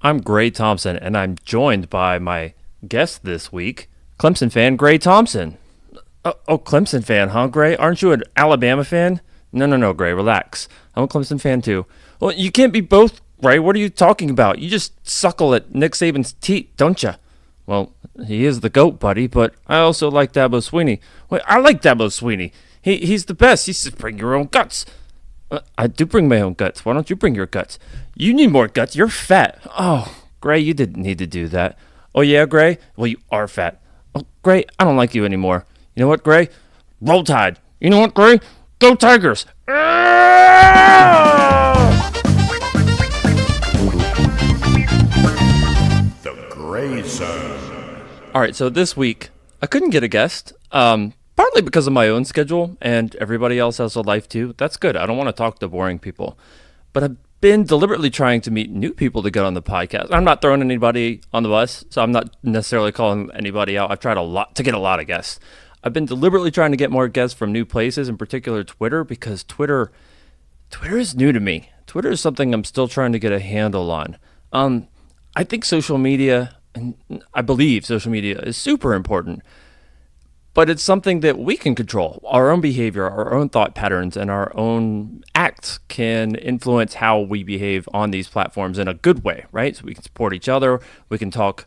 I'm Gray Thompson, and I'm joined by my guest this week, Clemson fan Gray Thompson. Oh, Clemson fan, huh, Gray? Aren't you an Alabama fan? No, Gray, relax. I'm a Clemson fan, too. Well, you can't be both, Gray. What are you talking about? You just suckle at Nick Saban's teat, don't you? Well, he is the GOAT, buddy, but I also like Dabo Swinney. Wait, I like Dabo Swinney. He's the best. He says, bring your own guts. I do bring my own guts. Why don't you bring your guts? You need more guts. You're fat. Oh, Gray, you didn't need to do that. Oh, yeah, Gray? Well, you are fat. Oh, Gray, I don't like you anymore. You know what, Gray? Roll Tide. You know what, Gray? Go Tigers. The Gray Zone. All right, so this week, I couldn't get a guest. Partly because of my own schedule, and everybody else has a life too. That's good. I don't want to talk to boring people. But I've been deliberately trying to meet new people to get on the podcast. I'm not throwing anybody on the bus, so I'm not necessarily calling anybody out. I've tried a lot to get a lot of guests. I've been deliberately trying to get more guests from new places, in particular Twitter, because Twitter is new to me. Twitter is something I'm still trying to get a handle on. I think social media, and I believe social media is super important. But it's something that we can control. Our own behavior, our own thought patterns, and our own acts can influence how we behave on these platforms in a good way, right? So we can support each other. We can talk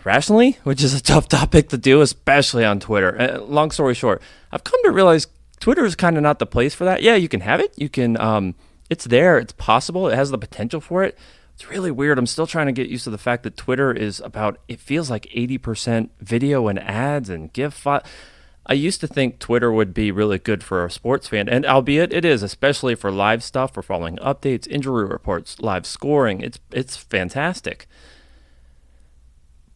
rationally, which is a tough topic to do, especially on Twitter. Long story short, I've come to realize Twitter is kind of not the place for that. Yeah, you can have it. You can. It's there. It's possible. It has the potential for it. It's really weird. I'm still trying to get used to the fact that Twitter is about, it feels like 80% video and ads and GIF. I used to think Twitter would be really good for a sports fan, and albeit it is, especially for live stuff, for following updates, injury reports, live scoring. It's fantastic.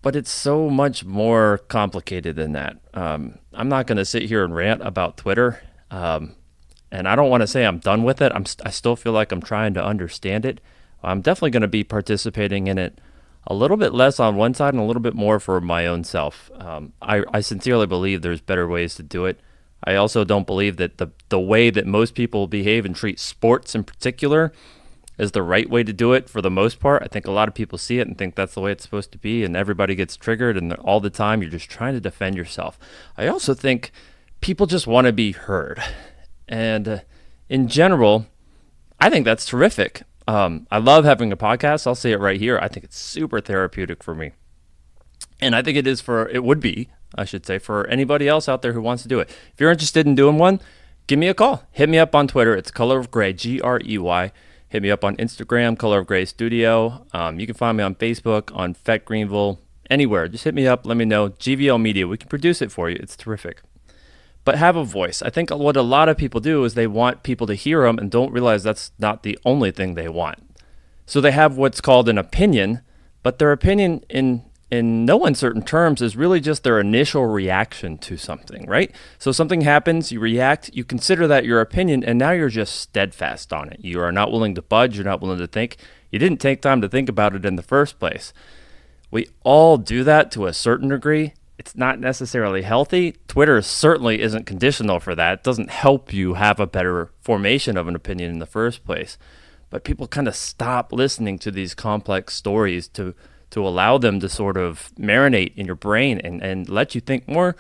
But it's so much more complicated than that. I'm not going to sit here and rant about Twitter, and I don't want to say I'm done with it. I still feel like I'm trying to understand it. I'm definitely going to be participating in it a little bit less on one side and a little bit more for my own self. I sincerely believe there's better ways to do it. I also don't believe that the way that most people behave and treat sports in particular is the right way to do it for the most part. I think a lot of people see it and think that's the way it's supposed to be, and everybody gets triggered, and all the time you're just trying to defend yourself. I also think people just want to be heard. And in general, I think that's terrific. I love having a podcast. I'll say it right here. I think it's super therapeutic for me. And I think it would be, I should say, for anybody else out there who wants to do it. If you're interested in doing one, give me a call. Hit me up on Twitter. It's Color of Gray, Grey. Hit me up on Instagram, Color of Gray Studio. You can find me on Facebook, on Greenville, anywhere. Just hit me up. Let me know. GVL Media. We can produce it for you. It's terrific. But have a voice. I think what a lot of people do is they want people to hear them and don't realize that's not the only thing they want. So they have what's called an opinion, but their opinion in no uncertain terms is really just their initial reaction to something, right? So something happens, you react, you consider that your opinion, and now you're just steadfast on it. You are not willing to budge, you're not willing to think. You didn't take time to think about it in the first place. We all do that to a certain degree. It's not necessarily healthy. Twitter certainly isn't conditional for that. It doesn't help you have a better formation of an opinion in the first place. But people kind of stop listening to these complex stories to allow them to sort of marinate in your brain and let you think more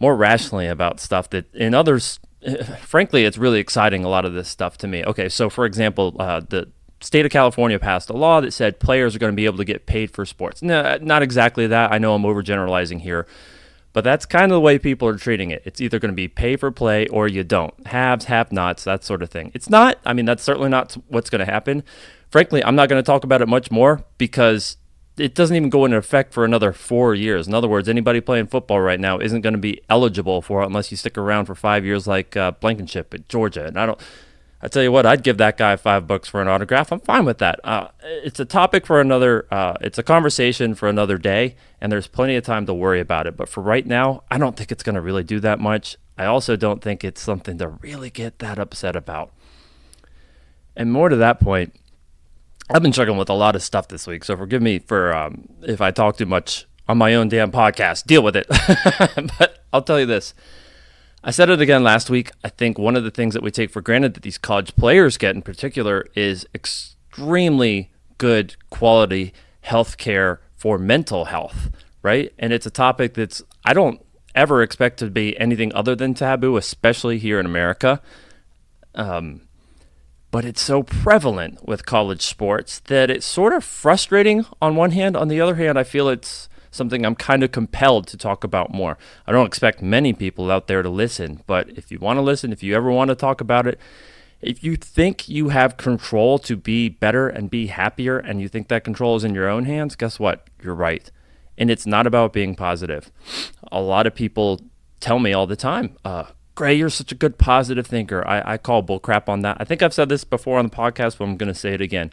rationally about stuff that in others, frankly, it's really exciting, a lot of this stuff to me. Okay, so for example, the state of California passed a law that said players are going to be able to get paid for sports. No, not exactly that. I know I'm overgeneralizing here, but that's kind of the way people are treating it. It's either going to be pay for play or you don't. Haves, have-nots, that sort of thing. It's not. I mean, that's certainly not what's going to happen. Frankly, I'm not going to talk about it much more because it doesn't even go into effect for another 4 years. In other words, anybody playing football right now isn't going to be eligible for it unless you stick around for 5 years like Blankenship at Georgia. And I tell you what, I'd give that guy $5 for an autograph. I'm fine with that. It's a topic for another, it's a conversation for another day, and there's plenty of time to worry about it. But for right now, I don't think it's going to really do that much. I also don't think it's something to really get that upset about. And more to that point, I've been struggling with a lot of stuff this week, so forgive me for if I talk too much on my own damn podcast. Deal with it. But I'll tell you this. I said it again last week. I think one of the things that we take for granted that these college players get in particular is extremely good quality health care for mental health, right? And it's a topic that's, I don't ever expect to be anything other than taboo, especially here in America. But it's so prevalent with college sports that it's sort of frustrating on one hand. On the other hand, I feel it's something I'm kind of compelled to talk about more. I don't expect many people out there to listen, but if you want to listen, if you ever want to talk about it, if you think you have control to be better and be happier, and you think that control is in your own hands, guess what? You're right. And it's not about being positive. A lot of people tell me all the time, Gray, you're such a good positive thinker. I call bullcrap on that. I think I've said this before on the podcast, but I'm going to say it again.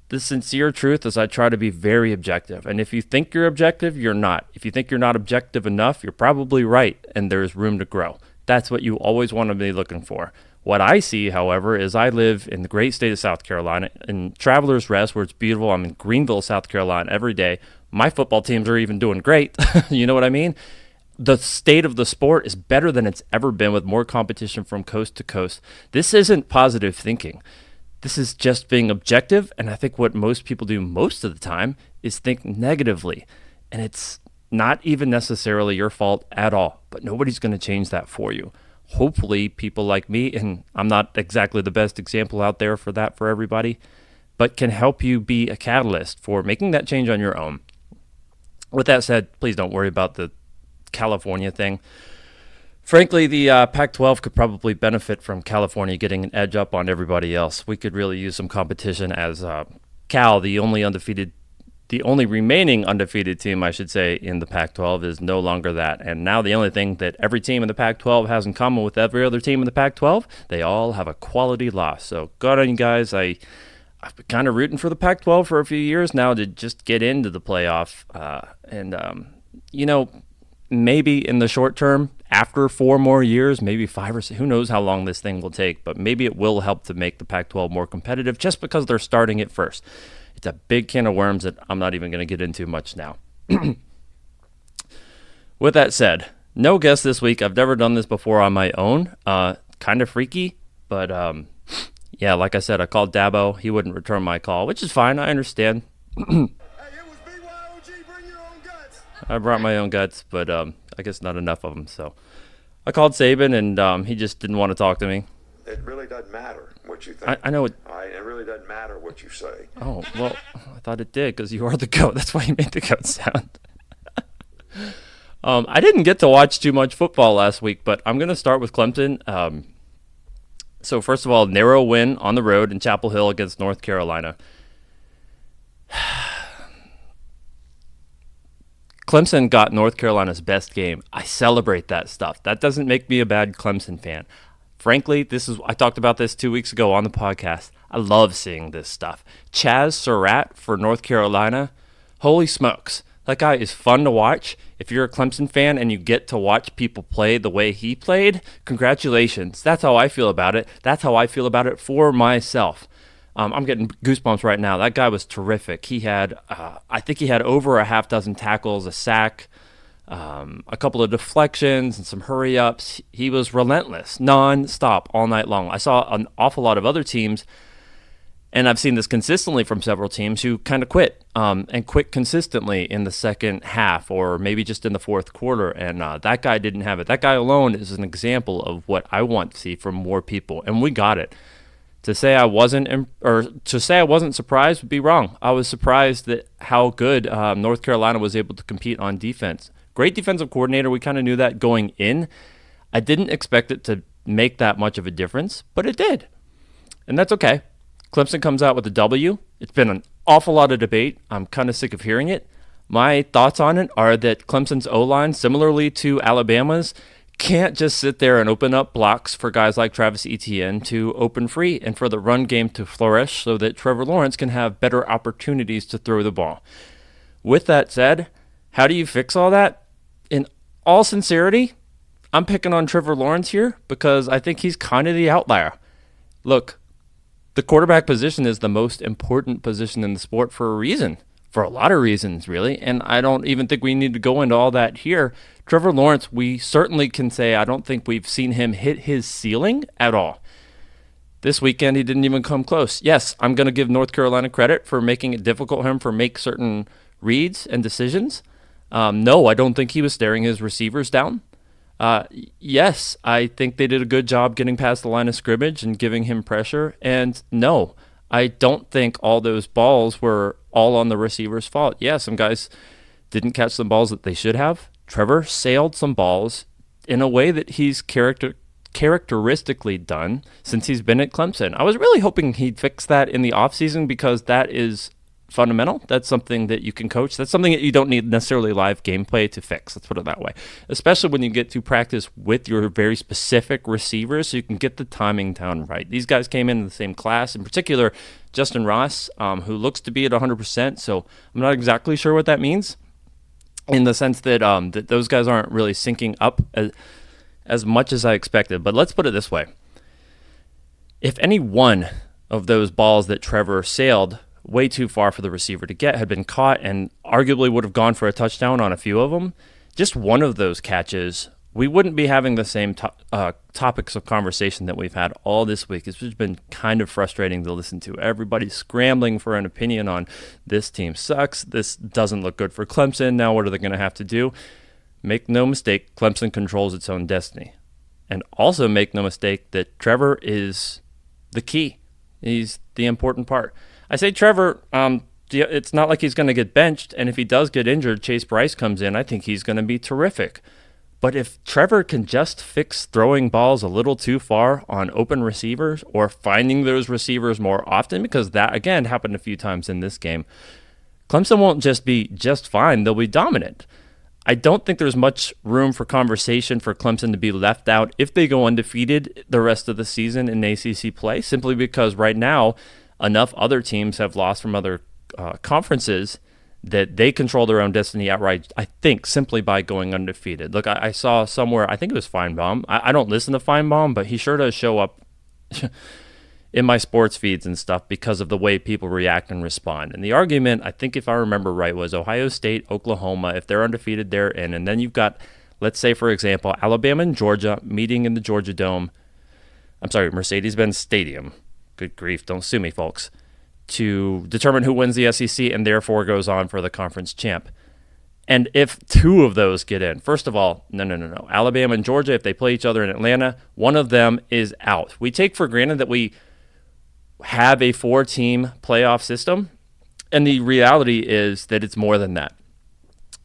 The sincere truth is I try to be very objective. And if you think you're objective, you're not. If you think you're not objective enough, you're probably right, and there's room to grow. That's what you always want to be looking for. What I see, however, is I live in the great state of South Carolina, in Travelers Rest, where it's beautiful. I'm in Greenville, South Carolina every day. My football teams are even doing great. You know what I mean? The state of the sport is better than it's ever been, with more competition from coast to coast. This isn't positive thinking. This is just being objective, and I think what most people do most of the time is think negatively, and it's not even necessarily your fault at all, but nobody's going to change that for you. Hopefully, people like me, and I'm not exactly the best example out there for that for everybody, but can help you be a catalyst for making that change on your own. With that said, please don't worry about the California thing. Frankly, the Pac-12 could probably benefit from California getting an edge up on everybody else. We could really use some competition, as Cal, the only remaining undefeated team, I should say, in the Pac-12 is no longer that. And now the only thing that every team in the Pac-12 has in common with every other team in the Pac-12, they all have a quality loss. So good on you guys. I've been kind of rooting for the Pac-12 for a few years now to just get into the playoff. Maybe in the short term, after 4 more years, maybe 5 or 6, who knows how long this thing will take, but maybe it will help to make the Pac-12 more competitive just because they're starting it first. It's a big can of worms that I'm not even going to get into much now. With that said, no guest this week. I've never done this before on my own. Kind of freaky, but yeah, like I said, I called Dabo. He wouldn't return my call, which is fine. I understand. I brought my own guts, but I guess not enough of them. So I called Saban, and he just didn't want to talk to me. It really doesn't matter what you think. I know it. All right, it really doesn't matter what you say. Oh, well, I thought it did because you are the GOAT. That's why you made the GOAT sound. I didn't get to watch too much football last week, but I'm going to start with Clemson. So first of all, narrow win on the road in Chapel Hill against North Carolina. Clemson got North Carolina's best game. I celebrate that stuff. That doesn't make me a bad Clemson fan. Frankly, I talked about this 2 weeks ago on the podcast. I love seeing this stuff. Chaz Surratt for North Carolina. Holy smokes. That guy is fun to watch. If you're a Clemson fan and you get to watch people play the way he played, congratulations. That's how I feel about it. That's how I feel about it for myself. I'm getting goosebumps right now. That guy was terrific. He had, I think he had over a half dozen tackles, a sack, a couple of deflections, and some hurry-ups. He was relentless, non-stop, all night long. I saw an awful lot of other teams, and I've seen this consistently from several teams who kind of quit, and quit consistently in the second half or maybe just in the fourth quarter, and that guy didn't have it. That guy alone is an example of what I want to see from more people, and we got it. To say I wasn't surprised would be wrong. I was surprised at how good North Carolina was able to compete on defense. Great defensive coordinator. We kind of knew that going in. I didn't expect it to make that much of a difference, but it did. And that's okay. Clemson comes out with a W. It's been an awful lot of debate. I'm kind of sick of hearing it. My thoughts on it are that Clemson's O-line, similarly to Alabama's, can't just sit there and open up blocks for guys like Travis Etienne to open free and for the run game to flourish so that Trevor Lawrence can have better opportunities to throw the ball. With that said, how do you fix all that? In all sincerity, I'm picking on Trevor Lawrence here because I think he's kind of the outlier. Look, the quarterback position is the most important position in the sport for a reason. For a lot of reasons, really, and I don't even think we need to go into all that here. Trevor Lawrence, we certainly can say I don't think we've seen him hit his ceiling at all. This weekend, he didn't even come close. Yes, I'm going to give North Carolina credit for making it difficult for him to make certain reads and decisions. No, I don't think he was staring his receivers down. Yes, I think they did a good job getting past the line of scrimmage and giving him pressure. And no, I don't think all those balls were all on the receiver's fault. Yeah, some guys didn't catch some balls that they should have. Trevor sailed some balls in a way that he's characteristically done since he's been at Clemson. I was really hoping he'd fix that in the offseason because that is fundamental. That's something that you can coach. That's something that you don't need necessarily live gameplay to fix. Let's put it that way. Especially when you get to practice with your very specific receivers so you can get the timing down right. These guys came in the same class, in particular Justin Ross, who looks to be at 100%. So I'm not exactly sure what that means in the sense that that those guys aren't really syncing up as much as I expected. But let's put it this way. If any one of those balls that Trevor sailed way too far for the receiver to get had been caught and arguably would have gone for a touchdown on a few of them, just one of those catches, we wouldn't be having the same topics of conversation that we've had all this week. It's just been kind of frustrating to listen to. Everybody's scrambling for an opinion on this team sucks. This doesn't look good for Clemson. Now what are they going to have to do? Make no mistake, Clemson controls its own destiny. And also make no mistake that Trevor is the key. He's the important part. I say Trevor, it's not like he's going to get benched. And if he does get injured, Chase Bryce comes in. I think he's going to be terrific. But if Trevor can just fix throwing balls a little too far on open receivers or finding those receivers more often, because that, again, happened a few times in this game, Clemson won't just be just fine. They'll be dominant. I don't think there's much room for conversation for Clemson to be left out if they go undefeated the rest of the season in ACC play, simply because right now enough other teams have lost from other conferences that they control their own destiny outright, I think, simply by going undefeated. Look, I saw somewhere, I think it was Feinbaum. I don't listen to Feinbaum, but he sure does show up in my sports feeds and stuff because of the way people react and respond. And the argument, I think if I remember right, was Ohio State, Oklahoma, if they're undefeated, they're in. And then you've got, let's say, for example, Alabama and Georgia meeting in the Georgia Dome. I'm sorry, Mercedes-Benz Stadium. Good grief, don't sue me, folks. To determine who wins the SEC and therefore goes on for the conference champ. And if two of those get in, first of all, no. Alabama and Georgia, if they play each other in Atlanta, one of them is out. We take for granted that we have a 4-team playoff system, and the reality is that it's more than that.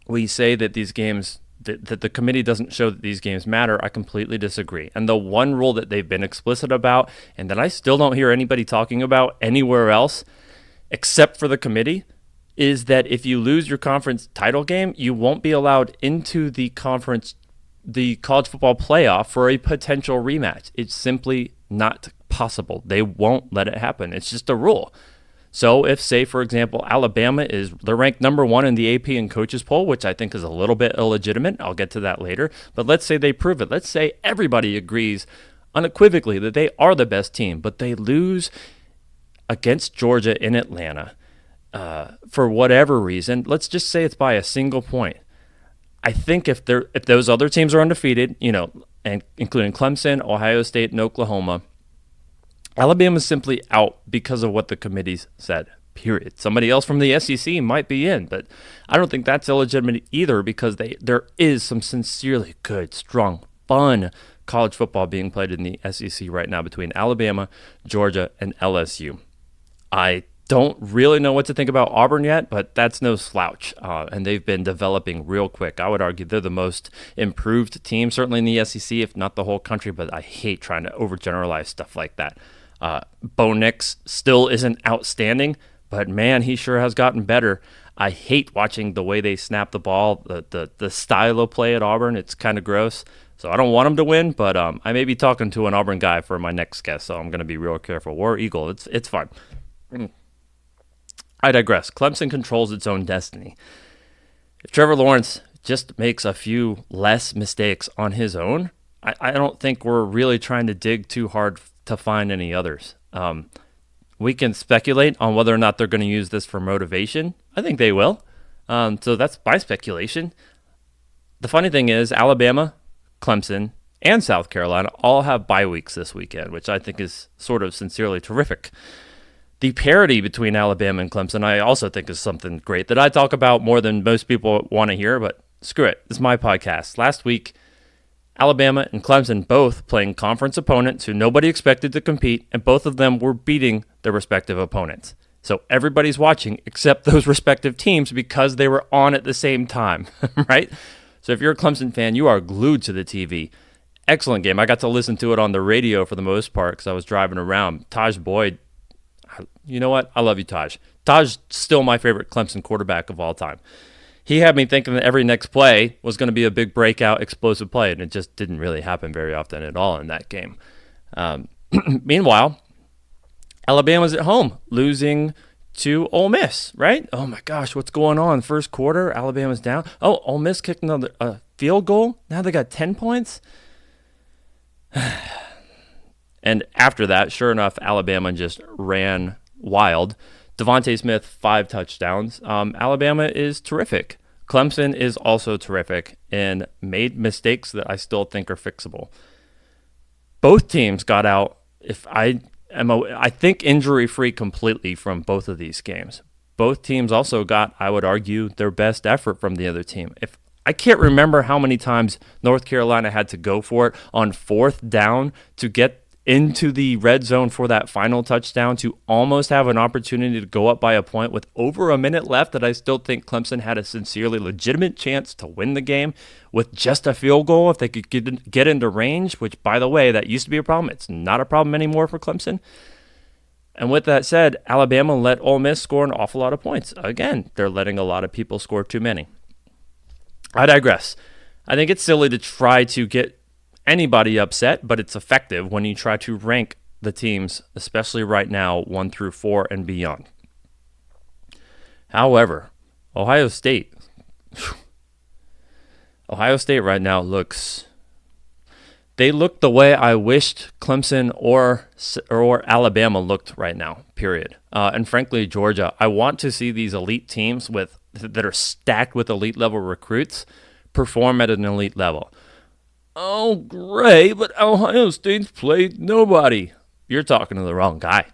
We say that these games, that the committee doesn't show that these games matter. I completely disagree. And the one rule that they've been explicit about, and that I still don't hear anybody talking about anywhere else except for the committee, is that if you lose your conference title game, you won't be allowed into the college football playoff for a potential rematch. It's simply not possible. They won't let it happen. It's just a rule. So if, say, for example, Alabama they're ranked number 1 in the AP and coaches poll, which I think is a little bit illegitimate. I'll get to that later. But let's say they prove it. Let's say everybody agrees unequivocally that they are the best team, but they lose against Georgia in Atlanta for whatever reason. Let's just say it's by a single point. I think if those other teams are undefeated, and including Clemson, Ohio State, and Oklahoma, Alabama's simply out because of what the committee's said, period. Somebody else from the SEC might be in, but I don't think that's illegitimate either because there is some sincerely good, strong, fun college football being played in the SEC right now between Alabama, Georgia, and LSU. I don't really know what to think about Auburn yet, but that's no slouch, and they've been developing real quick. I would argue they're the most improved team, certainly in the SEC, if not the whole country, but I hate trying to overgeneralize stuff like that. Bo Nix still isn't outstanding, but man, he sure has gotten better. I hate watching the way they snap the ball, the style of play at Auburn. It's kind of gross. So I don't want him to win, but I may be talking to an Auburn guy for my next guest, so I'm going to be real careful. War Eagle, it's fine. I digress. Clemson controls its own destiny. If Trevor Lawrence just makes a few less mistakes on his own, I don't think we're really trying to dig too hard to find any others. We can speculate on whether or not they're going to use this for motivation. I think they will. So that's my speculation. The funny thing is Alabama, Clemson, and South Carolina all have bye weeks this weekend, which I think is sort of sincerely terrific. The parity between Alabama and Clemson, I also think is something great that I talk about more than most people want to hear, but screw it. It's my podcast. Last week, Alabama and Clemson both playing conference opponents who nobody expected to compete, and both of them were beating their respective opponents. So everybody's watching except those respective teams because they were on at the same time, right? So if you're a Clemson fan, you are glued to the TV. Excellent game. I got to listen to it on the radio for the most part because I was driving around. Taj Boyd, you know what? I love you, Taj. Taj still my favorite Clemson quarterback of all time. He had me thinking that every next play was going to be a big breakout, explosive play, and it just didn't really happen very often at all in that game. Meanwhile, Alabama's at home, losing to Ole Miss, right? Oh my gosh, what's going on? First quarter, Alabama's down. Oh, Ole Miss kicked another field goal. Now they got 10 points. And after that, sure enough, Alabama just ran wild. Devontae Smith, 5 touchdowns. Alabama is terrific. Clemson is also terrific and made mistakes that I still think are fixable. Both teams got out, I think, injury-free completely from both of these games. Both teams also got, I would argue, their best effort from the other team. I can't remember how many times North Carolina had to go for it on 4th down to get into the red zone for that final touchdown to almost have an opportunity to go up by a point with over a minute left, that I still think Clemson had a sincerely legitimate chance to win the game with just a field goal if they could get into range, which, by the way, that used to be a problem. It's not a problem anymore for Clemson. And with that said, Alabama let Ole Miss score an awful lot of points. Again, they're letting a lot of people score too many. I digress. I think it's silly to try to get anybody upset, but it's effective when you try to rank the teams, especially right now, 1 through 4 and beyond. However, Ohio State right now they look the way I wished Clemson or Alabama looked right now, period. And frankly, Georgia. I want to see these elite teams that are stacked with elite level recruits perform at an elite level. Oh, great, but Ohio State's played nobody. You're talking to the wrong guy.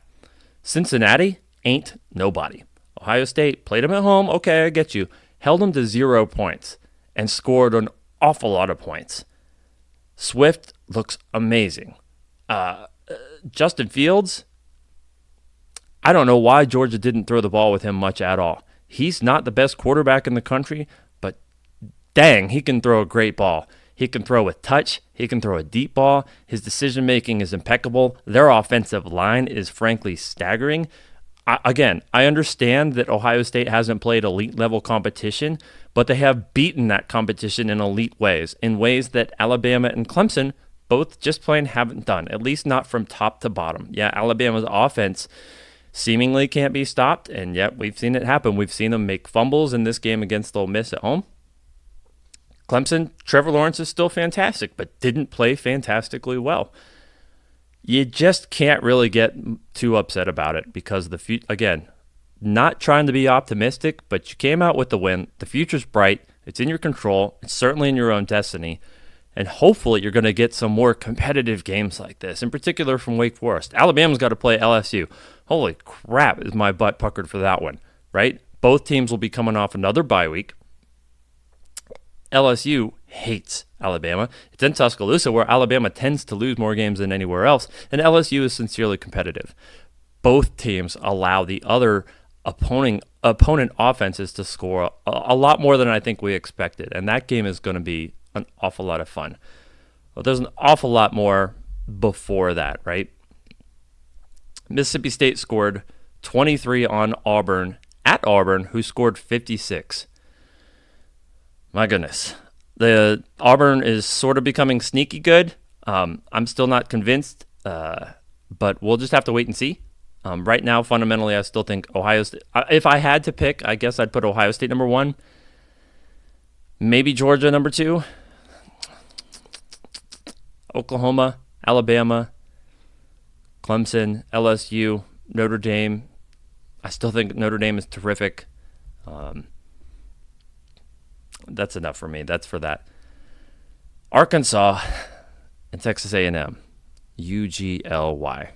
Cincinnati ain't nobody. Ohio State played them at home. Okay, I get you. Held them to 0 points and scored an awful lot of points. Swift looks amazing. Justin Fields, I don't know why Georgia didn't throw the ball with him much at all. He's not the best quarterback in the country, but dang, he can throw a great ball. He can throw with touch. He can throw a deep ball. His decision-making is impeccable. Their offensive line is frankly staggering. I understand that Ohio State hasn't played elite-level competition, but they have beaten that competition in elite ways, in ways that Alabama and Clemson, both just plain haven't done, at least not from top to bottom. Yeah, Alabama's offense seemingly can't be stopped, and yet we've seen it happen. We've seen them make fumbles in this game against Ole Miss at home. Clemson, Trevor Lawrence is still fantastic, but didn't play fantastically well. You just can't really get too upset about it because, again, not trying to be optimistic, but you came out with the win. The future's bright. It's in your control. It's certainly in your own destiny. And hopefully you're going to get some more competitive games like this, in particular from Wake Forest. Alabama's got to play LSU. Holy crap, is my butt puckered for that one, right? Both teams will be coming off another bye week. LSU hates Alabama. It's in Tuscaloosa, where Alabama tends to lose more games than anywhere else, and LSU is sincerely competitive. Both teams allow the other opponent offenses to score a lot more than I think we expected, and that game is going to be an awful lot of fun. But there's an awful lot more before that, right? Mississippi State scored 23 on Auburn, at Auburn, who scored 56. My goodness. The Auburn is sort of becoming sneaky good. I'm still not convinced, but we'll just have to wait and see. Right now, fundamentally, I still think Ohio State. If I had to pick, I guess I'd put Ohio State number 1. Maybe Georgia number 2. Oklahoma, Alabama, Clemson, LSU, Notre Dame. I still think Notre Dame is terrific. That's enough for me. That's for that. Arkansas, and Texas A&M, UGLY.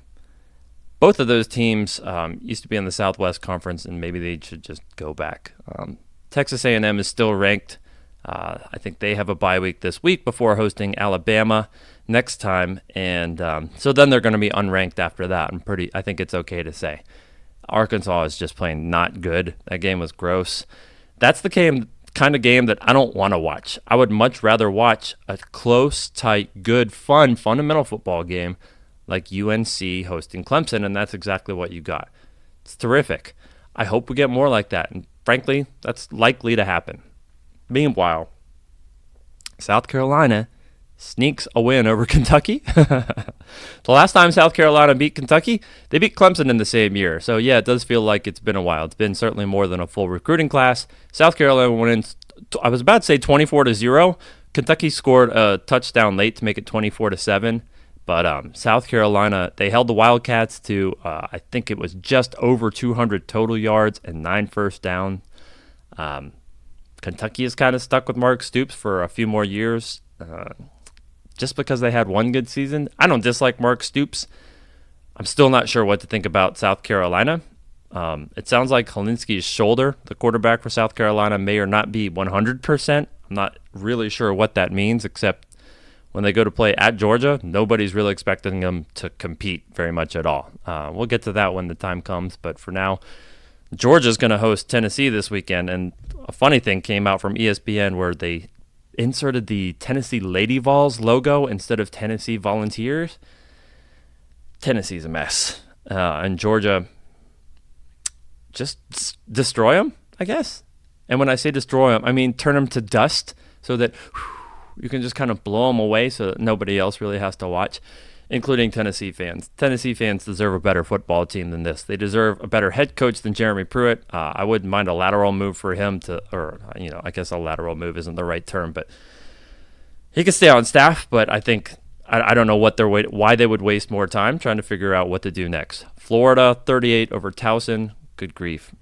Both of those teams used to be in the Southwest Conference, and maybe they should just go back. Texas A&M is still ranked. I think they have a bye week this week before hosting Alabama next time, and so then they're going to be unranked after that. I think it's okay to say. Arkansas is just playing not good. That game was gross. That's the kind of game that I don't want to watch. I would much rather watch a close, tight, good, fun, fundamental football game like UNC hosting Clemson, and that's exactly what you got. It's terrific. I hope we get more like that, and frankly, that's likely to happen. Meanwhile, South Carolina sneaks a win over Kentucky. The last time South Carolina beat Kentucky, they beat Clemson in the same year. So, yeah, it does feel like it's been a while. It's been certainly more than a full recruiting class. South Carolina went in, I was about to say 24-0. Kentucky scored a touchdown late to make it 24-7. But South Carolina, they held the Wildcats to, I think it was just over 200 total yards and 9 first downs. Kentucky is kind of stuck with Mark Stoops for a few more years. Just because they had one good season. I don't dislike Mark Stoops. I'm still not sure what to think about South Carolina. It sounds like Helinski's shoulder, the quarterback for South Carolina, may or not be 100%. I'm not really sure what that means, except when they go to play at Georgia, nobody's really expecting them to compete very much at all. We'll get to that when the time comes, but for now, Georgia's going to host Tennessee this weekend, and a funny thing came out from ESPN where they inserted the Tennessee Lady Vols logo instead of Tennessee Volunteers. Tennessee's a mess. And Georgia, just destroy them, I guess. And when I say destroy them, I mean turn them to dust so that you can just kind of blow them away so that nobody else really has to watch, including Tennessee fans. Tennessee fans deserve a better football team than this. They deserve a better head coach than Jeremy Pruitt. I wouldn't mind a lateral move for him I guess a lateral move isn't the right term, but he could stay on staff, but I think, I don't know why they would waste more time trying to figure out what to do next. Florida, 38 over Towson. Good grief.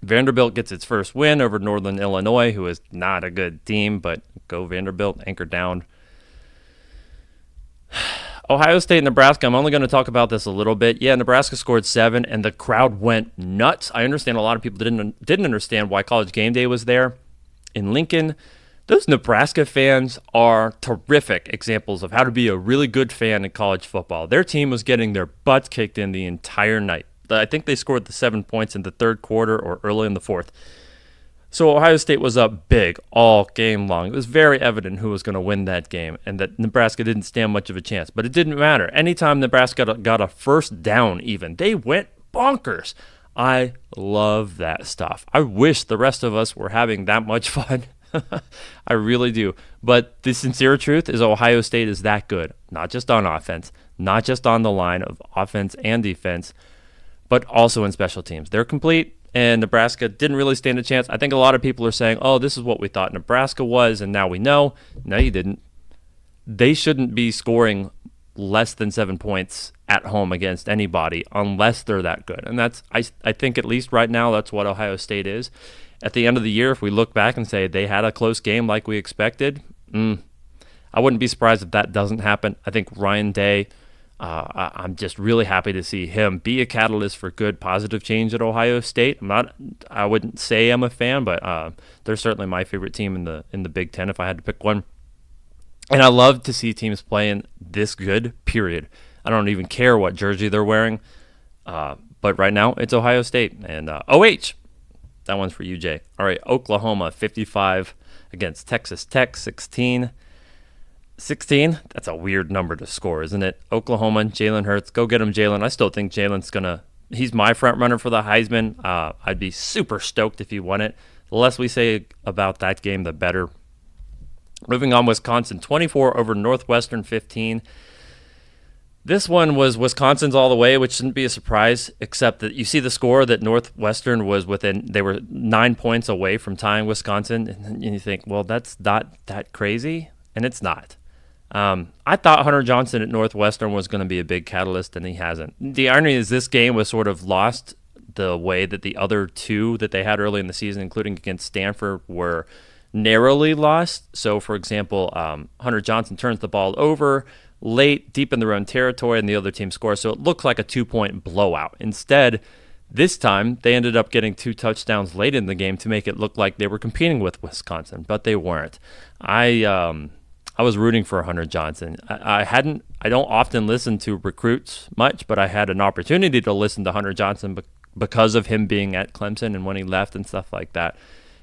Vanderbilt gets its first win over Northern Illinois, who is not a good team, but go Vanderbilt, anchor down. Ohio State and Nebraska, I'm only going to talk about this a little bit. Yeah, Nebraska scored 7, and the crowd went nuts. I understand a lot of people didn't understand why College Game Day was there in Lincoln. Those Nebraska fans are terrific examples of how to be a really good fan in college football. Their team was getting their butts kicked in the entire night. I think they scored the 7 points in the third quarter or early in the fourth. So Ohio State was up big all game long. It was very evident who was going to win that game and that Nebraska didn't stand much of a chance. But it didn't matter. Anytime Nebraska got a first down even, they went bonkers. I love that stuff. I wish the rest of us were having that much fun. I really do. But the sincere truth is Ohio State is that good. Not just on offense, not just on the line of offense and defense, but also in special teams. They're complete. And Nebraska didn't really stand a chance. I think a lot of people are saying, oh, this is what we thought Nebraska was, and now we know. No, you didn't. They shouldn't be scoring less than 7 points at home against anybody unless they're that good. And that's, I think at least right now, that's what Ohio State is. At the end of the year, if we look back and say they had a close game like we expected, I wouldn't be surprised if that doesn't happen. I think Ryan Day, I'm just really happy to see him be a catalyst for good, positive change at Ohio State. I wouldn't say I'm a fan, but they're certainly my favorite team in the Big Ten if I had to pick one. And I love to see teams playing this good, period. I don't even care what jersey they're wearing. But right now, it's Ohio State. And OH, that one's for you, Jay. All right, Oklahoma, 55 against Texas Tech, 16. 16, that's a weird number to score, isn't it? Oklahoma, Jalen Hurts, go get him, Jalen. I still think Jalen's he's my front runner for the Heisman. I'd be super stoked if he won it. The less we say about that game, the better. Moving on, Wisconsin, 24 over Northwestern, 15. This one was Wisconsin's all the way, which shouldn't be a surprise, except that you see the score that Northwestern was within. They were 9 points away from tying Wisconsin, and you think, well, that's not that crazy, and it's not. I thought Hunter Johnson at Northwestern was going to be a big catalyst, and he hasn't. The irony is this game was sort of lost the way that the other two that they had early in the season, including against Stanford, were narrowly lost. So, for example, Hunter Johnson turns the ball over late, deep in their own territory, and the other team scores. So it looked like a 2-point blowout. Instead, this time, they ended up getting 2 touchdowns late in the game to make it look like they were competing with Wisconsin, but they weren't. I was rooting for Hunter Johnson. I don't often listen to recruits much, but I had an opportunity to listen to Hunter Johnson because of him being at Clemson and when he left and stuff like that.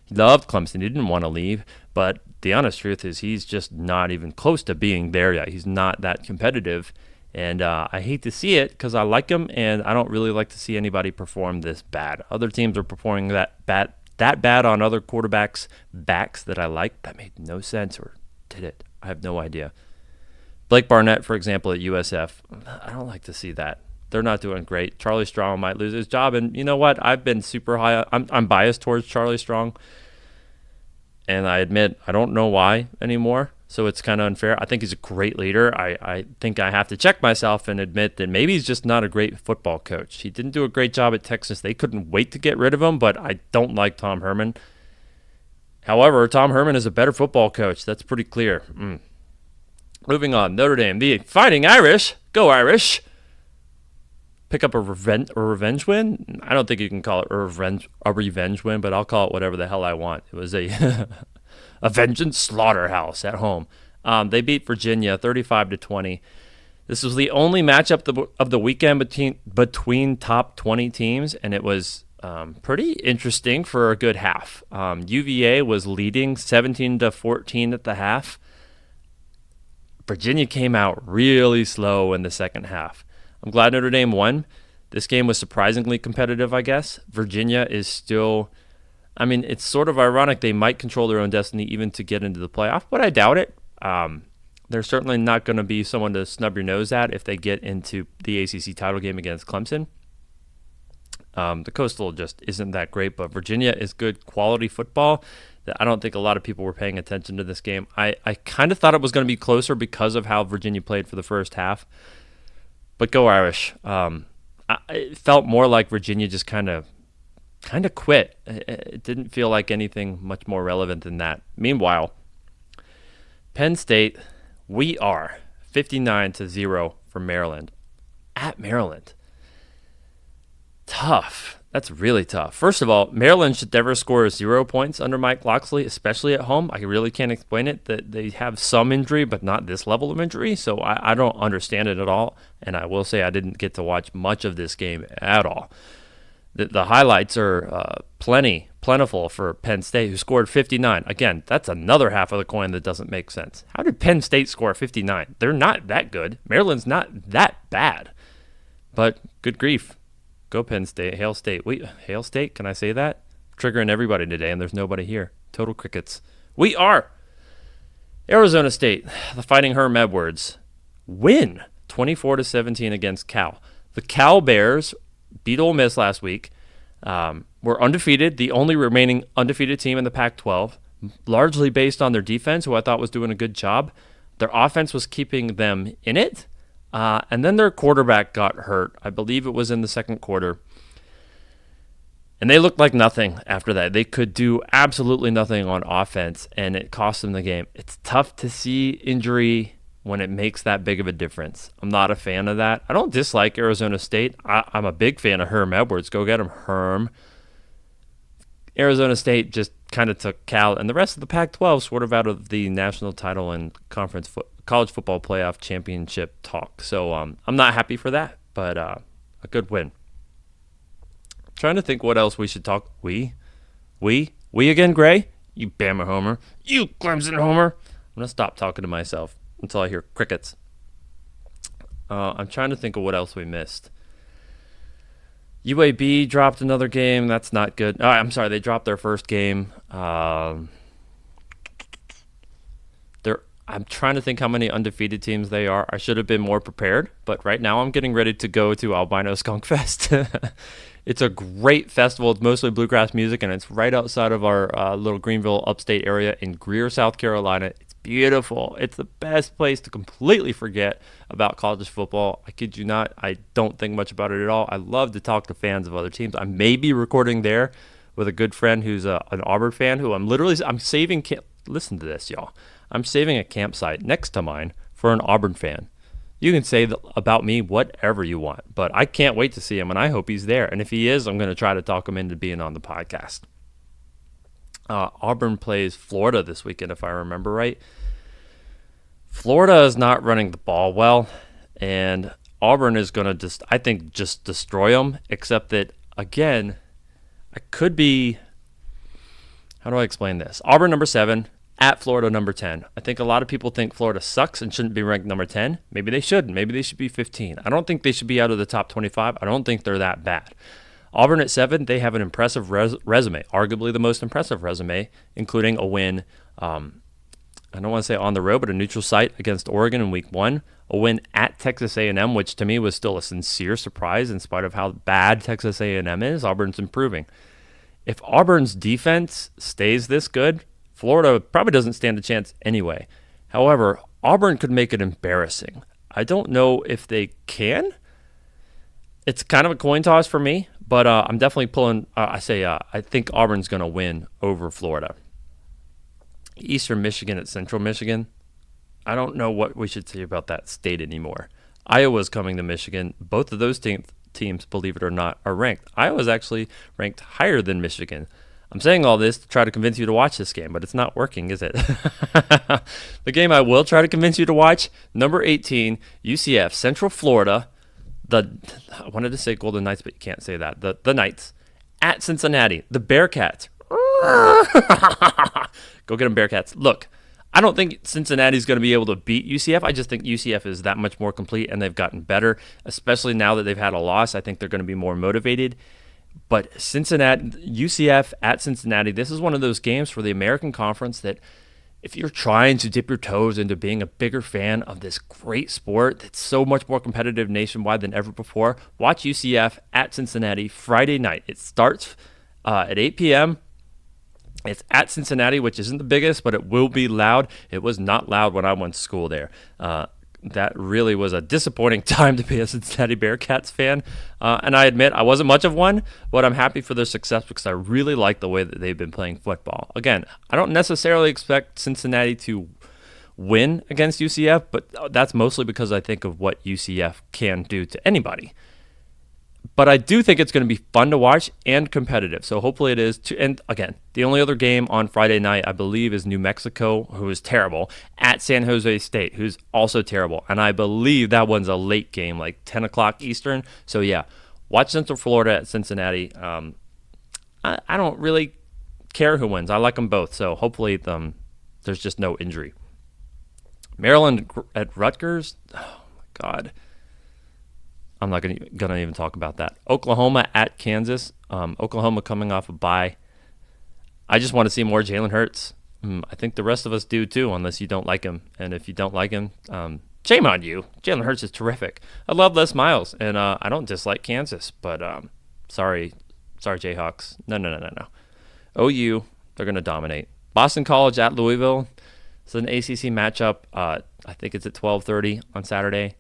He loved Clemson. He didn't want to leave, but the honest truth is he's just not even close to being there yet. He's not that competitive, and I hate to see it because I like him, and I don't really like to see anybody perform this bad. Other teams are performing that bad on other quarterbacks' backs that I like. That made no sense, or did it? I have no idea. Blake Barnett, for example, at USF, I don't like to see that. They're not doing great. Charlie Strong might lose his job, and you know what? I've been super high. I'm biased towards Charlie Strong, and I admit I don't know why anymore, so it's kind of unfair. I think he's a great leader. I think I have to check myself and admit that maybe he's just not a great football coach. He didn't do a great job at Texas. They couldn't wait to get rid of him, but I don't like Tom Herman. However, Tom Herman is a better football coach. That's pretty clear. Moving on, Notre Dame, the Fighting Irish. Go Irish. Pick up a revenge win. I don't think you can call it a revenge win, but I'll call it whatever the hell I want. It was a vengeance slaughterhouse at home. They beat Virginia 35-20. This was the only matchup of the weekend between top 20 teams, and it was pretty interesting for a good half. UVA was leading 17-14 at the half. Virginia came out really slow in the second half. I'm glad Notre Dame won. This game was surprisingly competitive, I guess. Virginia is still, it's sort of ironic. They might control their own destiny even to get into the playoff, but I doubt it. They're certainly not going to be someone to snub your nose at if they get into the ACC title game against Clemson. The Coastal just isn't that great, but Virginia is good quality football. I don't think a lot of people were paying attention to this game. I kind of thought it was going to be closer because of how Virginia played for the first half. But go Irish. It felt more like Virginia just kind of quit. It didn't feel like anything much more relevant than that. Meanwhile, Penn State, we are 59-0 for Maryland. At Maryland. Tough. That's really tough. First of all, Maryland should never score 0 points under Mike Locksley, especially at home. I really can't explain it. That they have some injury, but not this level of injury, so I don't understand it at all. And I will say I didn't get to watch much of this game at all. The highlights are plentiful for Penn State, who scored 59. Again, that's another half of the coin that doesn't make sense. How did Penn State score 59? They're not that good. Maryland's not that bad. But good grief. Go Penn State, Hail State. Wait, Hail State? Can I say that? Triggering everybody today, and there's nobody here. Total crickets. We are Arizona State, the Fighting Herm Edwards, win 24-17 against Cal. The Cal Bears beat Ole Miss last week. Were undefeated, the only remaining undefeated team in the Pac-12, largely based on their defense, who I thought was doing a good job. Their offense was keeping them in it. And then their quarterback got hurt. I believe it was in the second quarter. And they looked like nothing after that. They could do absolutely nothing on offense, and it cost them the game. It's tough to see injury when it makes that big of a difference. I'm not a fan of that. I don't dislike Arizona State. I'm a big fan of Herm Edwards. Go get him, Herm. Arizona State just kind of took Cal and the rest of the Pac-12 sort of out of the national title and college football playoff championship talk. So I'm not happy for that, but a good win. Trying to think what else we should talk. We again, Gray? You Bama homer. You Clemson homer. I'm going to stop talking to myself until I hear crickets. I'm trying to think of what else we missed. UAB dropped another game. That's not good. I'm sorry, they dropped their first game. I'm trying to think how many undefeated teams they are. I should have been more prepared, but right now I'm getting ready to go to Albino Skunk Fest. It's a great festival. It's mostly bluegrass music, and it's right outside of our little Greenville upstate area in Greer, South Carolina. It's beautiful. It's the best place to completely forget about college football. I kid you not. I don't think much about it at all. I love to talk to fans of other teams. I may be recording there with a good friend who's an Auburn fan who I'm saving. Listen to this, y'all. I'm saving a campsite next to mine for an Auburn fan. You can say about me whatever you want, but I can't wait to see him, and I hope he's there. And if he is, I'm going to try to talk him into being on the podcast. Auburn plays Florida this weekend, if I remember right. Florida is not running the ball well, and Auburn is going to I think just destroy them, except that, again, I could be, how do I explain this? Auburn number 7, at Florida number 10. I think a lot of people think Florida sucks and shouldn't be ranked number 10. Maybe they shouldn't. Maybe they should be 15. I don't think they should be out of the top 25. I don't think they're that bad. Auburn at 7, they have an impressive resume, arguably the most impressive resume, including a win, I don't want to say on the road, but a neutral site against Oregon in week 1, a win at Texas A&M, which to me was still a sincere surprise in spite of how bad Texas A&M is. Auburn's improving. If Auburn's defense stays this good, Florida probably doesn't stand a chance anyway. However, Auburn could make it embarrassing. I don't know if they can. It's kind of a coin toss for me, but I'm definitely pulling. I think Auburn's going to win over Florida. Eastern Michigan at Central Michigan. I don't know what we should say about that state anymore. Iowa's coming to Michigan. Both of those teams, believe it or not, are ranked. Iowa's actually ranked higher than Michigan. I'm saying all this to try to convince you to watch this game, but it's not working, is it? The game I will try to convince you to watch, number 18, UCF, Central Florida. I wanted to say Golden Knights, but you can't say that. The Knights at Cincinnati, the Bearcats. Go get them, Bearcats. Look, I don't think Cincinnati's going to be able to beat UCF. I just think UCF is that much more complete, and they've gotten better, especially now that they've had a loss. I think they're going to be more motivated. But UCF at Cincinnati, this is one of those games for the American Conference that if you're trying to dip your toes into being a bigger fan of this great sport that's so much more competitive nationwide than ever before, watch UCF at Cincinnati Friday night. It starts at 8 p.m. It's at Cincinnati, which isn't the biggest, but it will be loud. It was not loud when I went to school there. That really was a disappointing time to be a Cincinnati Bearcats fan. And I admit I wasn't much of one, but I'm happy for their success because I really like the way that they've been playing football. Again, I don't necessarily expect Cincinnati to win against UCF, but that's mostly because I think of what UCF can do to anybody. But I do think it's going to be fun to watch and competitive. So hopefully it is. And again, the only other game on Friday night, I believe, is New Mexico, who is terrible, at San Jose State, who's also terrible. And I believe that one's a late game, like 10 o'clock Eastern. So yeah, watch Central Florida at Cincinnati. I don't really care who wins. I like them both. So hopefully there's just no injury. Maryland at Rutgers. Oh, my God. I'm not going to even talk about that. Oklahoma at Kansas. Oklahoma coming off a bye. I just want to see more Jalen Hurts. I think the rest of us do too, unless you don't like him. And if you don't like him, shame on you. Jalen Hurts is terrific. I love Les Miles, and I don't dislike Kansas. But sorry, Jayhawks. No. OU, they're going to dominate. Boston College at Louisville. It's an ACC matchup. I think it's at 12:30 on Saturday.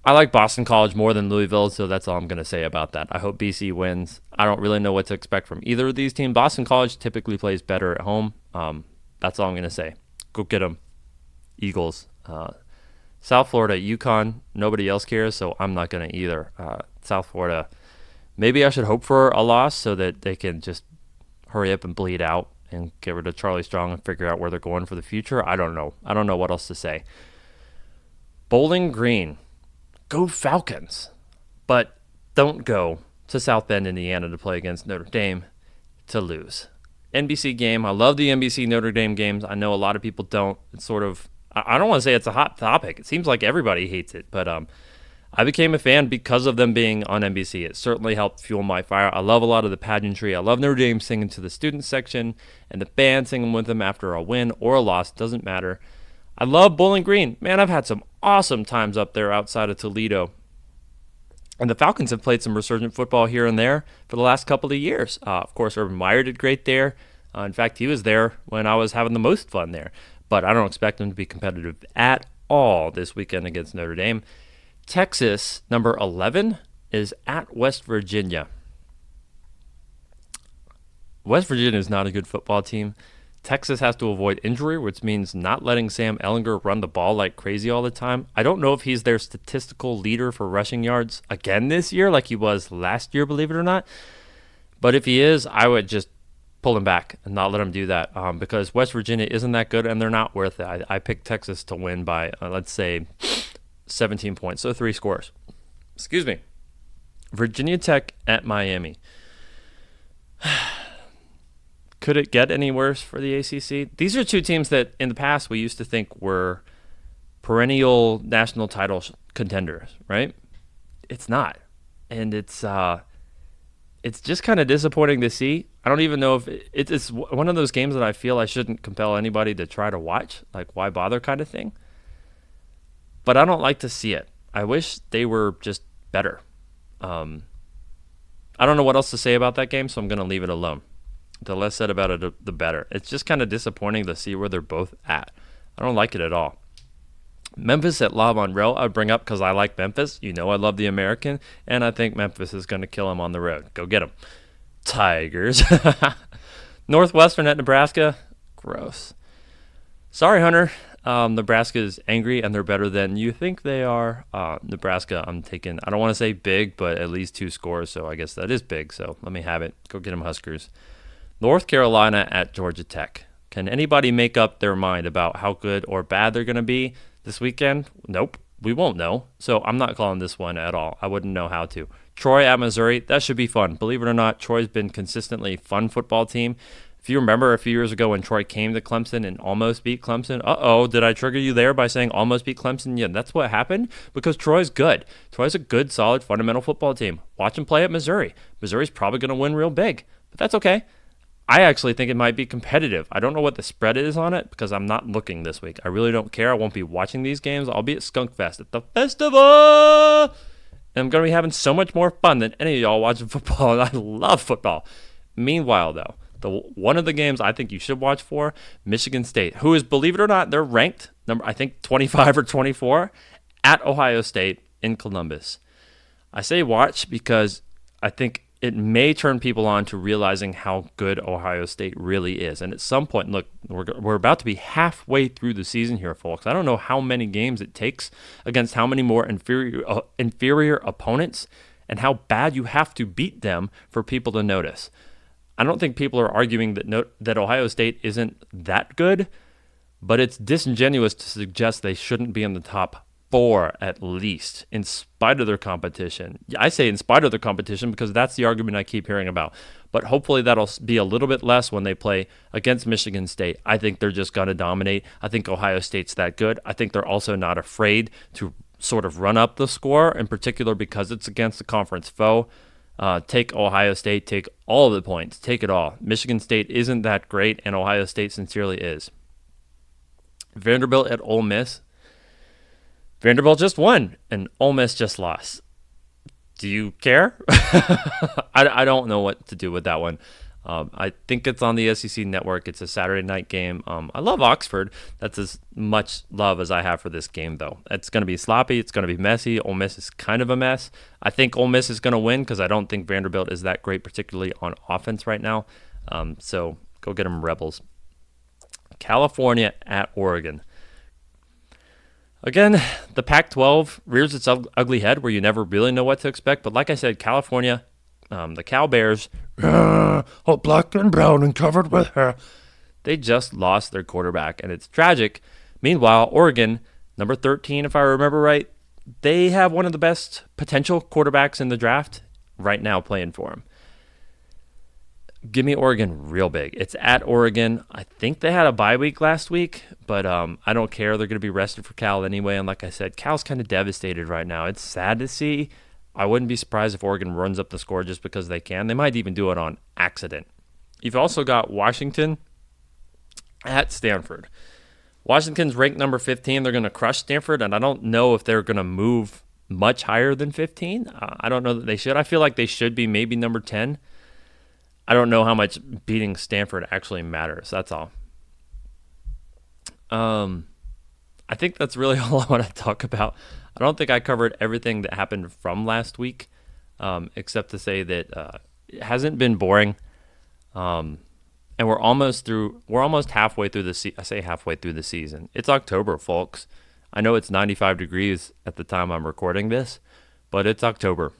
I like Boston College more than Louisville, so that's all I'm going to say about that. I hope BC wins. I don't really know what to expect from either of these teams. Boston College typically plays better at home. That's all I'm going to say. Go get them, Eagles. South Florida, UConn, nobody else cares, so I'm not going to either. South Florida, maybe I should hope for a loss so that they can just hurry up and bleed out and get rid of Charlie Strong and figure out where they're going for the future. I don't know. I don't know what else to say. Bowling Green. Go Falcons, but don't go to South Bend, Indiana to play against Notre Dame to lose. NBC game. I love the NBC Notre Dame games. I know a lot of people don't. It's sort of, I don't want to say it's a hot topic. It seems like everybody hates it, but I became a fan because of them being on NBC. It certainly helped fuel my fire. I love a lot of the pageantry. I love Notre Dame singing to the student section and the band singing with them after a win or a loss. Doesn't matter. I love Bowling Green. Man, I've had some awesome times up there outside of Toledo. And the Falcons have played some resurgent football here and there for the last couple of years. Of course, Urban Meyer did great there. In fact, he was there when I was having the most fun there. But I don't expect them to be competitive at all this weekend against Notre Dame. Texas, number 11, is at West Virginia. West Virginia is not a good football team. Texas has to avoid injury, which means not letting Sam Ehlinger run the ball like crazy all the time. I don't know if he's their statistical leader for rushing yards again this year like he was last year, believe it or not. But if he is, I would just pull him back and not let him do that because West Virginia isn't that good and they're not worth it. I picked Texas to win by, let's say, 17 points, so 3 scores. Excuse me. Virginia Tech at Miami. Could it get any worse for the ACC? These are two teams that in the past we used to think were perennial national title contenders, right? It's not. And it's just kind of disappointing to see. I don't even know if it's one of those games that I feel I shouldn't compel anybody to try to watch, like why bother kind of thing. But I don't like to see it. I wish they were just better. I don't know what else to say about that game, so I'm going to leave it alone. The less said about it, the better. It's just kind of disappointing to see where they're both at. I don't like it at all. Memphis at La Monroe, I bring up because I like Memphis. You know I love the American, and I think Memphis is going to kill him on the road. Go get them. Tigers. Northwestern at Nebraska. Gross. Sorry, Hunter. Nebraska is angry, and they're better than you think they are. Nebraska, I'm taking, I don't want to say big, but at least 2 scores, so I guess that is big. So let me have it. Go get them, Huskers. North Carolina at Georgia Tech. Can anybody make up their mind about how good or bad they're going to be this weekend? Nope. We won't know. So I'm not calling this one at all. I wouldn't know how to. Troy at Missouri. That should be fun. Believe it or not, Troy's been consistently a fun football team. If you remember a few years ago when Troy came to Clemson and almost beat Clemson, did I trigger you there by saying almost beat Clemson? Yeah, that's what happened because Troy's good. Troy's a good, solid, fundamental football team. Watch them play at Missouri. Missouri's probably going to win real big, but that's okay. I actually think it might be competitive. I don't know what the spread is on it because I'm not looking this week. I really don't care. I won't be watching these games. I'll be at Skunk Fest at the festival. And I'm going to be having so much more fun than any of y'all watching football, and I love football. Meanwhile, though, one of the games I think you should watch for, Michigan State, who is, believe it or not, they're ranked, I think 25 or 24, at Ohio State in Columbus. I say watch because I think it may turn people on to realizing how good Ohio State really is. And at some point, look, we're about to be halfway through the season here, folks. I don't know how many games it takes against how many more inferior opponents and how bad you have to beat them for people to notice. I don't think people are arguing that Ohio State isn't that good, but it's disingenuous to suggest they shouldn't be in the top 4 at least, in spite of their competition. I say in spite of their competition because that's the argument I keep hearing about. But hopefully that'll be a little bit less when they play against Michigan State. I think they're just going to dominate. I think Ohio State's that good. I think they're also not afraid to sort of run up the score, in particular because it's against a conference foe. Take Ohio State, take all of the points, take it all. Michigan State isn't that great, and Ohio State sincerely is. Vanderbilt at Ole Miss. Vanderbilt just won, and Ole Miss just lost. Do you care? I don't know what to do with that one. I think it's on the SEC Network. It's a Saturday night game. I love Oxford. That's as much love as I have for this game, though. It's going to be sloppy. It's going to be messy. Ole Miss is kind of a mess. I think Ole Miss is going to win because I don't think Vanderbilt is that great, particularly on offense right now. So go get them, Rebels. California at Oregon. Again, the Pac-12 rears its ugly head where you never really know what to expect. But like I said, California, the Cal Bears, all black and brown and covered with hair, they just lost their quarterback, and it's tragic. Meanwhile, Oregon, number 13, if I remember right, they have one of the best potential quarterbacks in the draft right now playing for them. Give me Oregon real big. It's at Oregon. I think they had a bye week last week, but I don't care. They're going to be rested for Cal anyway. And like I said, Cal's kind of devastated right now. It's sad to see. I wouldn't be surprised if Oregon runs up the score just because they can. They might even do it on accident. You've also got Washington at Stanford. Washington's ranked number 15. They're going to crush Stanford, and I don't know if they're going to move much higher than 15. I don't know that they should. I feel like they should be maybe number 10. I don't know how much beating Stanford actually matters. That's all. I think that's really all I want to talk about. I don't think I covered everything that happened from last week, except to say that it hasn't been boring. And we're almost halfway through the I say halfway through the season. It's October, folks. I know it's 95 degrees at the time I'm recording this, but it's October.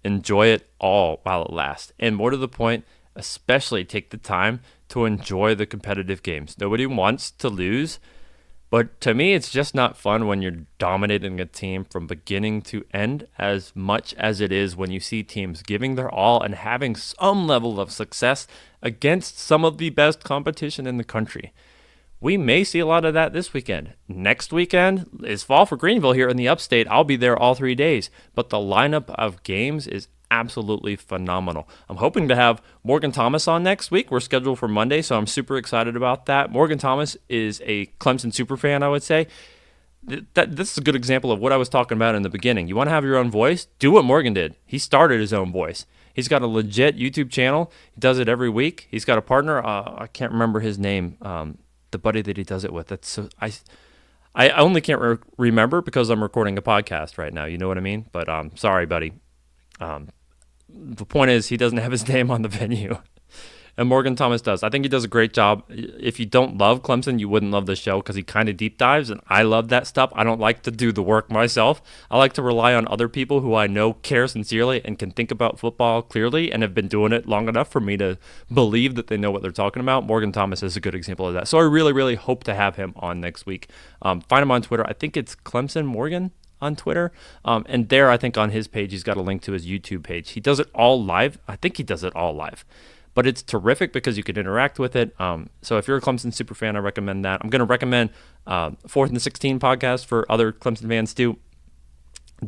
Enjoy it all while it lasts. And more to the point, especially take the time to enjoy the competitive games. Nobody wants to lose, but to me, it's just not fun when you're dominating a team from beginning to end as much as it is when you see teams giving their all and having some level of success against some of the best competition in the country. We may see a lot of that this weekend. Next weekend is fall for Greenville here in the upstate. I'll be there all 3 days. But the lineup of games is absolutely phenomenal. I'm hoping to have Morgan Thomas on next week. We're scheduled for Monday, so I'm super excited about that. Morgan Thomas is a Clemson superfan, I would say. This is a good example of what I was talking about in the beginning. You want to have your own voice? Do what Morgan did. He started his own voice. He's got a legit YouTube channel. He does it every week. He's got a partner. I can't remember his name. The buddy that he does it with. That's so I only can't remember because I'm recording a podcast right now. You know what I mean? But sorry, buddy. The point is he doesn't have his name on the venue. And Morgan Thomas does. I think he does a great job. If you don't love Clemson, you wouldn't love the show because he kind of deep dives, and I love that stuff. I don't like to do the work myself. I like to rely on other people who I know care sincerely and can think about football clearly and have been doing it long enough for me to believe that they know what they're talking about. Morgan Thomas is a good example of that. So I really, really hope to have him on next week. Find him on Twitter. I think it's Clemson Morgan on Twitter. And there, I think on his page, he's got a link to his YouTube page. He does it all live. I think he does it all live. But it's terrific because you can interact with it. So if you're a Clemson super fan, I recommend that. I'm going to recommend 4th and 16 podcast for other Clemson fans too.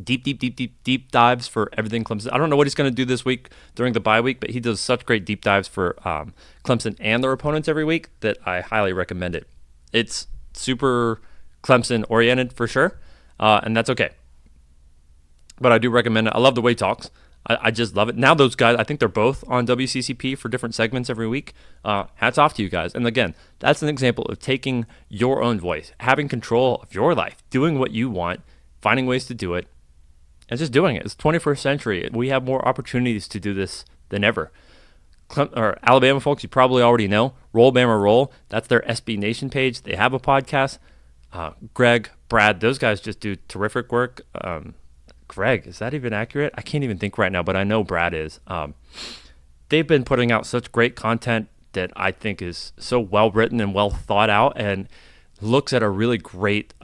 Deep dives for everything Clemson. I don't know what he's going to do this week during the bye week, but he does such great deep dives for Clemson and their opponents every week that I highly recommend it. It's super Clemson oriented for sure, and that's okay. But I do recommend it. I love the way he talks. I just love it. Now those guys, I think they're both on WCCP for different segments every week. Hats off to you guys. And again, that's an example of taking your own voice, having control of your life, doing what you want, finding ways to do it, and just doing it. It's 21st century. We have more opportunities to do this than ever. Alabama folks, you probably already know, Roll Bama Roll. That's their SB Nation page. They have a podcast. Greg, Brad, those guys just do terrific work. Greg, is that even accurate? I can't even think right now, but I know Brad is. They've been putting out such great content that I think is so well written and well thought out and looks at a really great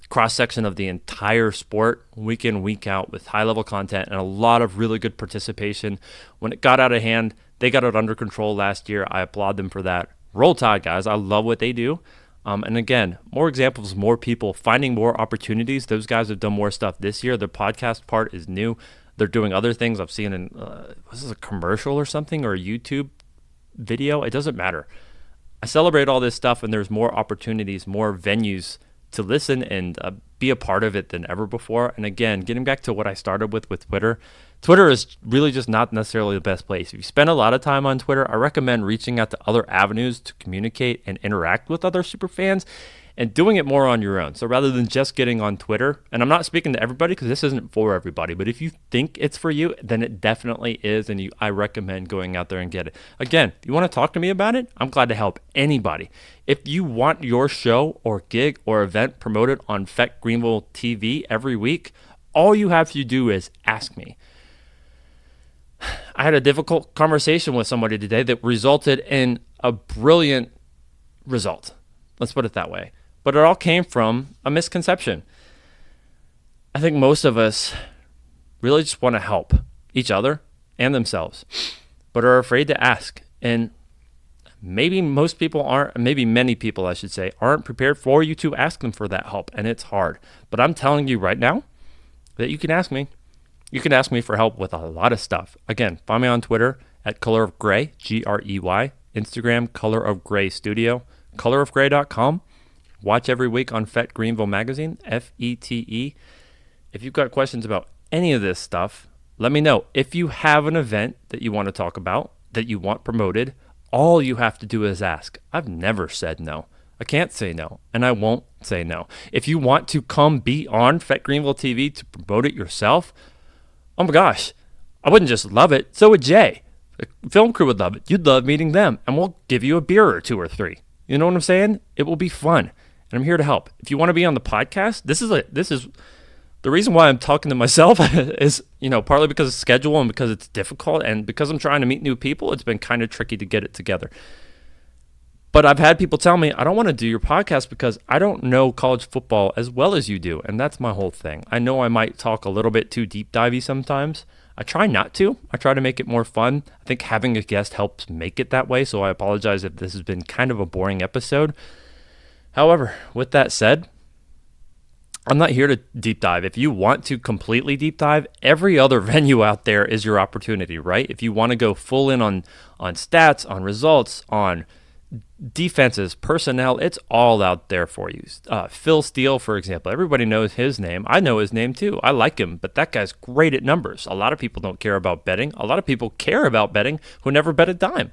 cross-section of the entire sport week in, week out with high-level content and a lot of really good participation. When it got out of hand, they got it under control last year. I applaud them for that. Roll Tide, guys. I love what they do. And again, more examples, more people, finding more opportunities. Those guys have done more stuff this year. The podcast part is new. They're doing other things. I've seen in, was this a commercial or something or a YouTube video? It doesn't matter. I celebrate all this stuff, and there's more opportunities, more venues to listen and be a part of it than ever before. And again, getting back to what I started with Twitter, Twitter is really just not necessarily the best place. If you spend a lot of time on Twitter, I recommend reaching out to other avenues to communicate and interact with other super fans and doing it more on your own. So rather than just getting on Twitter, and I'm not speaking to everybody because this isn't for everybody, but if you think it's for you, then it definitely is, and I recommend going out there and get it. Again, if you want to talk to me about it, I'm glad to help anybody. If you want your show or gig or event promoted on FET Greenville TV every week, all you have to do is ask me. I had a difficult conversation with somebody today that resulted in a brilliant result. Let's put it that way. But it all came from a misconception. I think most of us really just want to help each other and themselves, but are afraid to ask. And maybe most people aren't, maybe many people, I should say, aren't prepared for you to ask them for that help. And it's hard. But I'm telling you right now that you can ask me. You can ask me for help with a lot of stuff. Again, find me on Twitter at Color of Gray, Grey, Instagram, Color of Gray Studio, colorofgray.com. Watch every week on FET Greenville Magazine, FETE. If you've got questions about any of this stuff, let me know. If you have an event that you want to talk about, that you want promoted, all you have to do is ask. I've never said no. I can't say no, and I won't say no. If you want to come be on FET Greenville TV to promote it yourself, oh my gosh, I wouldn't just love it, so would Jay. The film crew would love it. You'd love meeting them, and we'll give you a beer or 2 or 3. You know what I'm saying? It will be fun, and I'm here to help. If you want to be on the podcast, this is the reason why I'm talking to myself is, partly because of schedule and because it's difficult, and because I'm trying to meet new people, it's been kind of tricky to get it together. But I've had people tell me, I don't want to do your podcast because I don't know college football as well as you do. And that's my whole thing. I know I might talk a little bit too deep divey sometimes. I try not to. I try to make it more fun. I think having a guest helps make it that way. So I apologize if this has been kind of a boring episode. However, with that said, I'm not here to deep dive. If you want to completely deep dive, every other venue out there is your opportunity, right? If you want to go full in on stats, on results, on defenses, personnel, it's all out there for you. Phil Steele, for example, everybody knows his name. I know his name too. I like him, but that guy's great at numbers. A lot of people don't care about betting. A lot of people care about betting who never bet a dime.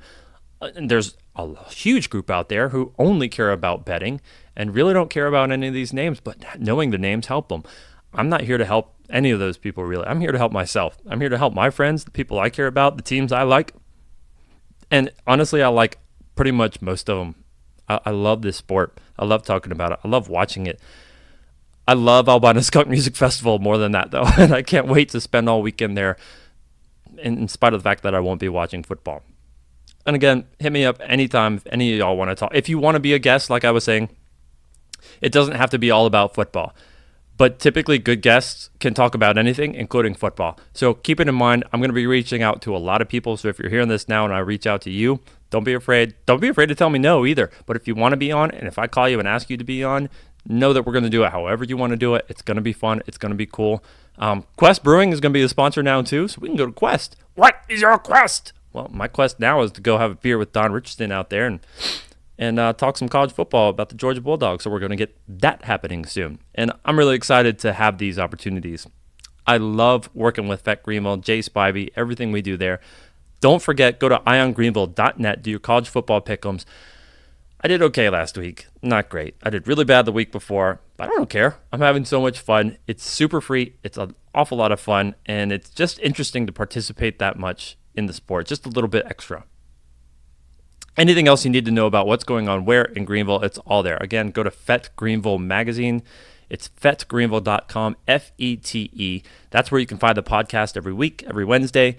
And there's a huge group out there who only care about betting and really don't care about any of these names, but knowing the names help them. I'm not here to help any of those people, really. I'm here to help myself. I'm here to help my friends, the people I care about, the teams I like. And honestly, I like pretty much most of them. I love this sport. I love talking about it. I love watching it. I love ALBINO Skunk Music Festival more than that, though. And I can't wait to spend all weekend there, in spite of the fact that I won't be watching football. And again, hit me up anytime if any of y'all want to talk. If you want to be a guest, like I was saying, it doesn't have to be all about football. But typically, good guests can talk about anything, including football. So keep it in mind. I'm going to be reaching out to a lot of people. So if you're hearing this now and I reach out to you, don't be afraid. Don't be afraid to tell me no either. But if you want to be on, and if I call you and ask you to be on, know that we're going to do it however you want to do it. It's going to be fun. It's going to be cool. Quest Brewing is going to be a sponsor now too, so we can go to Quest. What is your quest? Well, my quest now is to go have a beer with Don Richardson out there and talk some college football about the Georgia Bulldogs. So we're going to get that happening soon. And I'm really excited to have these opportunities. I love working with FET Greenville, Jay Spivey, everything we do there. Don't forget, go to iONGreenville.net, do your college football pick'ems. I did okay last week. Not great. I did really bad the week before, but I don't care. I'm having so much fun. It's super free. It's an awful lot of fun, and it's just interesting to participate that much in the sport, just a little bit extra. Anything else you need to know about what's going on where in Greenville, it's all there. Again, go to FET Greenville Magazine. It's fetgreenville.com, F-E-T-E. That's where you can find the podcast every week, every Wednesday.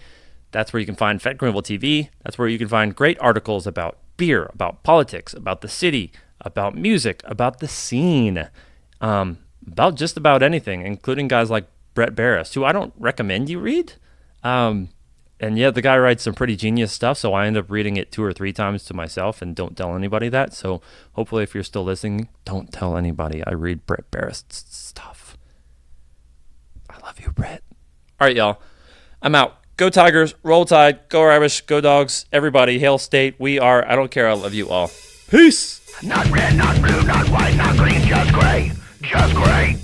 That's where you can find FET Greenville TV. That's where you can find great articles about beer, about politics, about the city, about music, about the scene, about just about anything, including guys like Brett Barris, who I don't recommend you read. And yeah, the guy writes some pretty genius stuff, so I end up reading it 2 or 3 times to myself and don't tell anybody that. So hopefully if you're still listening, don't tell anybody I read Brett Barris stuff. I love you, Brett. All right, y'all. I'm out. Go Tigers, roll Tide, go Irish, go Dogs, everybody, Hail State. We are, I don't care, I love you all. Peace. Not red, not blue, not white, not green, just gray. Just gray.